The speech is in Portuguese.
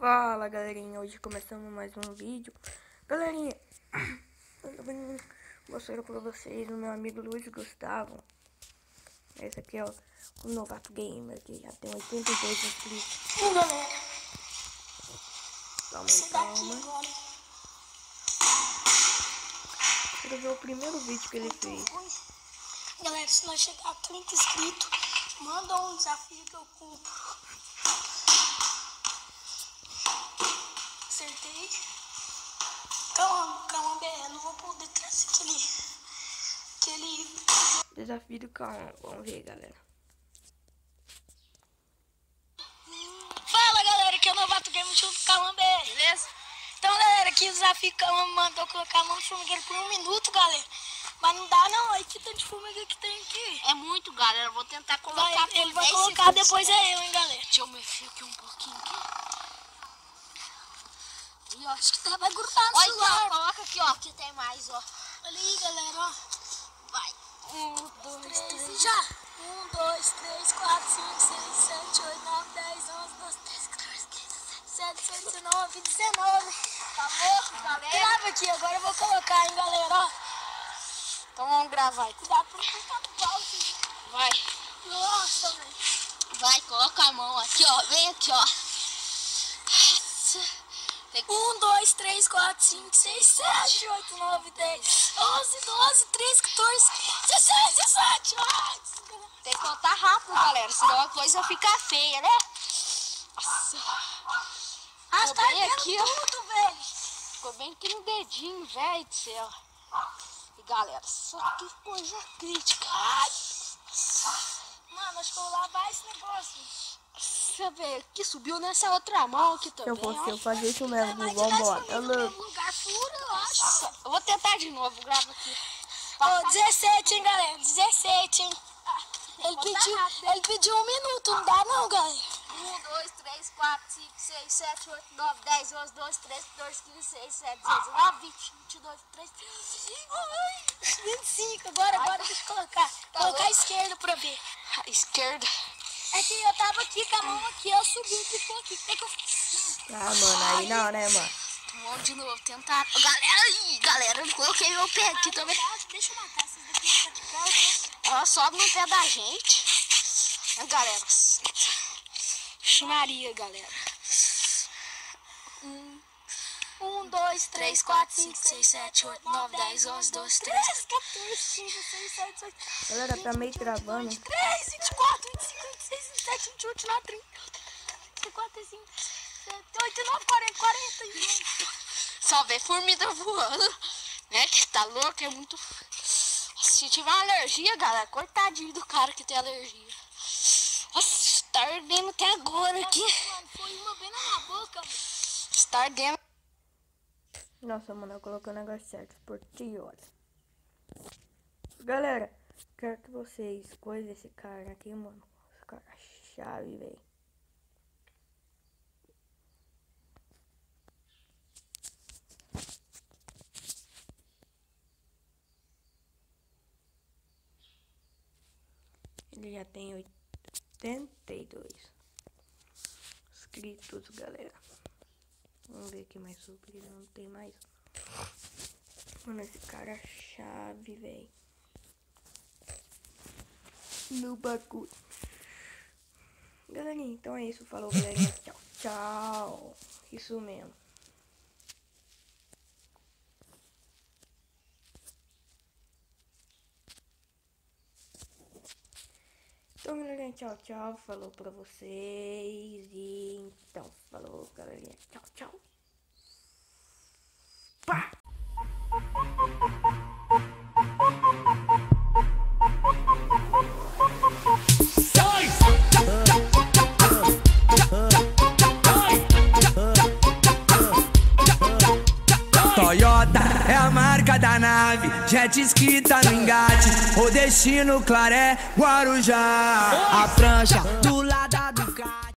Fala galerinha, hoje começamos mais um vídeo. Galerinha, eu vim mostrar pra vocês o meu amigo Luiz Gustavo. Esse aqui é o Novato Gamer, que já tem 82 inscritos. Galera, Calma aí, calma. Quero ver o primeiro vídeo que ele fez. Galera, se nós chegar a 30 inscritos, manda um desafio que eu cumpro. Acertei. Calma, BR, não vou poder trazer aquele... Desafio do calma, vamos ver, galera. Fala, galera, aqui é o Novato Gamer junto com o Calma BR, beleza? Então, galera, aqui o desafio que o Calma me mandou colocar a mão no formigueiro por 1 minuto, galera. Mas não dá não, olha que tanto de formigueiro que tem aqui. É muito, galera, eu vou tentar colocar Ele vai colocar, depois é eu, hein, galera. Deixa eu mexer aqui um pouquinho aqui. E ó, acho que vai grudar no Olha celular. aqui, ó, coloca aqui, ó, que tem mais, ó. Olha aí, galera, ó. Vai. 1, 2, 3, já. 1, 2, 3, 4, 5, 6, 7, 8, 9, 10, 11, 12, 13, 14, 15, 17, 18, 19, 19. Tá louco, galera? Grava aqui, agora eu vou colocar, hein, galera, ó. Então vamos gravar. Cuidado pra não cortar no pause. Vai. Nossa, velho. Vai, coloca a mão aqui, ó. Vem aqui, ó. 1, 2, 3, 4, 5, 6, 7, 8, 9, 10, 11, 12, 13, 14, 16, 17. Tem que contar rápido, galera, senão a coisa fica feia, né? Nossa. Ah, tá bem aqui, ó. tudo, velho. Ficou bem aqui no dedinho, velho do céu. E galera, só que coisa crítica. Ai. Mano, acho que eu vou lavar esse negócio. Deixa eu ver, aqui subiu nessa outra mão aqui Se eu também. fosse ó. eu fazia isso mesmo, Mas vambora, tivesse tá comigo no louco. mesmo lugar fura, eu acho. Eu vou tentar de novo, grava aqui. Ô, 17, hein, galera? 17, hein? Ele pediu 1 minuto, não dá não, galera. 1, 2, 3, 4, 5, 6, 7, 8, 9, 10, 11, 12, 13, 14, 15, 16, 17, 18, 19, 20, 22, 23, 25, agora deixa eu colocar. Colocar a esquerda pra ver. A esquerda. É que eu tava aqui com a mão aqui, eu subi e ficou aqui. Como é que eu fiz? Ah, mano, aí não, né, mano? Vamos de novo, tentar. Galera, eu coloquei meu pé aqui também. Deixa eu matar esses daqui que tá de calça. Ela sobe no pé da gente. É, galera. Maria, galera. 1, 2, 3, 4, 5, 6, 7, 8, 9, 10, 11, 12, 13, 14, 15, 16, 17, 18. Galera, tá meio travando. 23, 24, 25, 26, 27, 28, 29, 30, 34, 35, 38, 9, 40, 41. Só vê formiga voando. Né? Que tá louco, é muito. Se tiver uma alergia, galera, coitadinho do cara que tem alergia. Nossa, tá ardendo até agora aqui. Mano, foi uma bem na minha boca, mano. Está ardendo. Nossa, mano, eu coloquei o negócio certo por ti, olha. Galera, quero que vocês coisem esse cara aqui, mano. Esse cara chave, velho. Ele já tem 82 inscritos, galera. Vamos ver aqui mais sobre ele, não tem mais. Mano, esse cara é chave, velho. No bagulho. Galerinha, então é isso. Falou, galerinha. Tchau, tchau. Isso mesmo. Então, galerinha, tchau, tchau. Falou pra vocês. E então, falou, galerinha. Tchau, tchau. Pá! Toyota é a marca da nave, jet ski tá no engate, o destino Claré, Guarujá. A prancha do lado